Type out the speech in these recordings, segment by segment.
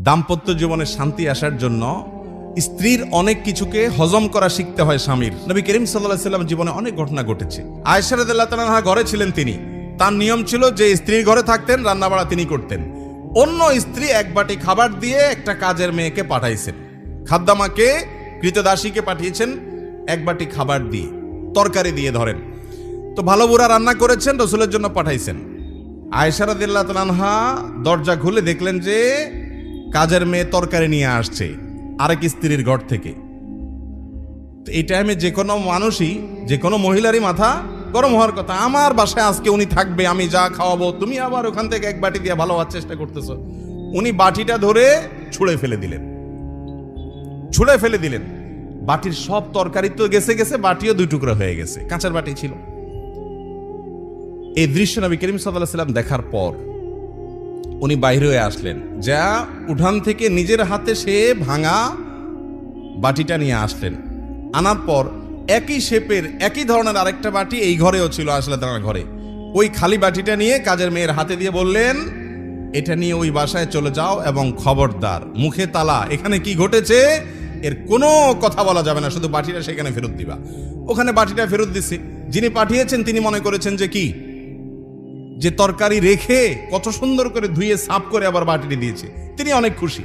দাম্পত্য জীবনে শান্তি আসার জন্য স্ত্রীর অনেক কিছুকে হজম করা শিখতে হয় স্বামীর। নবী করিম সাল্লাল্লাহু আলাইহি ওয়াসাল্লাম জীবনে অনেক ঘটনা ঘটেছে। আয়েশা রাদিয়াল্লাহু তাআলা আনহা ঘরে ছিলেন, তিনি তার নিয়ম ছিল যে স্ত্রীর ঘরে থাকতেন, রান্না বাড়া তিনি করতেন। অন্য স্ত্রী এক বাটি খাবার দিয়ে একটা কাজের মেয়েকে পাঠাইছেন, খাদ্দামাকে কৃতদাসীকে পাঠিয়েছেন এক বাটি খাবার দিয়ে, তরকারি দিয়ে ধরেন। তো ভালো বুড়া রান্না করেছেন, রসুলের জন্য পাঠাইছেন। আয়েশা রাদিয়াল্লাহু তাআলা আনহা দরজা খুলে দেখলেন যে কাজের মেয়ে তরকারি নিয়ে আসছে আরেক স্ত্রীর ঘর থেকে। তো এই টাইমে যে কোনো মানুষই, যে কোনো মহিলারই মাথা গরম হওয়ার কথা, আমার বাসায় আজকে উনি থাকবে, আমি যা খাওয়াবো, তুমি আবার ওখান থেকে এক বাটি দিয়ে ভালো হওয়ার চেষ্টা করতেছো। উনি বাটিটা ধরে ছুঁড়ে ফেলে দিলেন। বাটির সব তরকারি তো গেছে, বাটিও দুই টুকরা হয়ে গেছে, কাঁচের বাটি ছিল। এই দৃশ্য নবী করিম সাল্লাল্লাহু আলাইহি ওয়াসাল্লাম দেখার পর উনি বাইরে হয়ে আসলেন, যা উঠান থেকে নিজের হাতে সে ভাঙা বাটিটা নিয়ে আসলেন। আনার পর একই শেপের একই ধরনের আরেকটা বাটি এই ঘরেও ছিল, আসলে তার ঘরে। ওই খালি বাটিটা নিয়ে কাজের মেয়ের হাতে দিয়ে বললেন, এটা নিয়ে ওই বাসায় চলে যাও এবং খবরদার মুখে তালা, এখানে কি ঘটেছে এর কোনো কথা বলা যাবে না, শুধু বাটিটা সেখানে ফেরত দিবা। ওখানে বাটিটা ফেরত দিছে। যিনি পাঠিয়েছেন তিনি মনে করেছেন যে কি, যে তরকারি রেখে কত সুন্দর করে ধুয়ে সাফ করে আবার বাটিটি দিয়েছে, তিনি অনেক খুশি।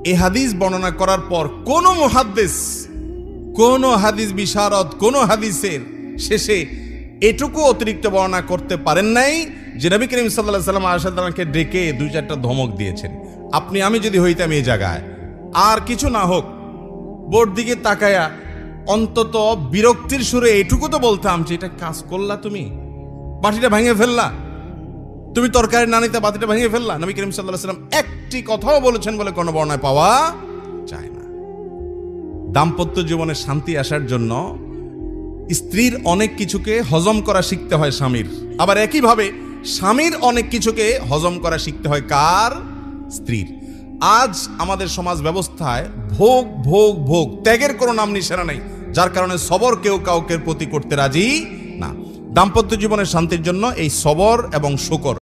এই হাদিস বর্ণনা করার পর কোন মুহাদ্দিস, কোন হাদিস বিশারদ, কোন হাদিসের শেষে এটুকু অতিরিক্ত বর্ণনা করতে পারেন নাই যে নবী করিম সাল্লাল্লাহু আলাইহি ওয়াসাল্লাম আয়েশা রাদিয়াল্লাহু আনহাকে ডেকে দুই চারটা ধমক দিয়েছেন। আপনি আমি যদি হইতাম এই জায়গায়, আর কিছু না হোক বোর দিকে তাকায়া অন্তত বিরক্তির সুরে এটুকু তো বলতাম যে এটা কাজ করলা, তুমি বাটিটা ভেঙে ফেললা, তুমি তরকারি না নিতে বাটিটা ভেঙে ফেললা। নবী করিম সাল্লাল্লাহু আলাইহি ওয়াসাল্লাম একটি কথাও বলেছেন বলে কোনো বর্ণনায় পাওয়া যায় না। দাম্পত্য জীবনে শান্তি আসার জন্য স্ত্রীর অনেক কিছুকে হজম করা শিখতে হয় স্বামীর, আবার একইভাবে স্বামীর অনেক কিছুকে হজম করা শিখতে হয় কার? স্ত্রীর। আজ আমাদের সমাজ ব্যবস্থায় ভোগ ভোগ ভোগ, ত্যাগের কোনো নাম নিশানা নেই, যার কারণে সবর কেউ কাউকে প্রতি করতে রাজি না। দাম্পত্য জীবনের শান্তির জন্য এই সবর এবং শুকর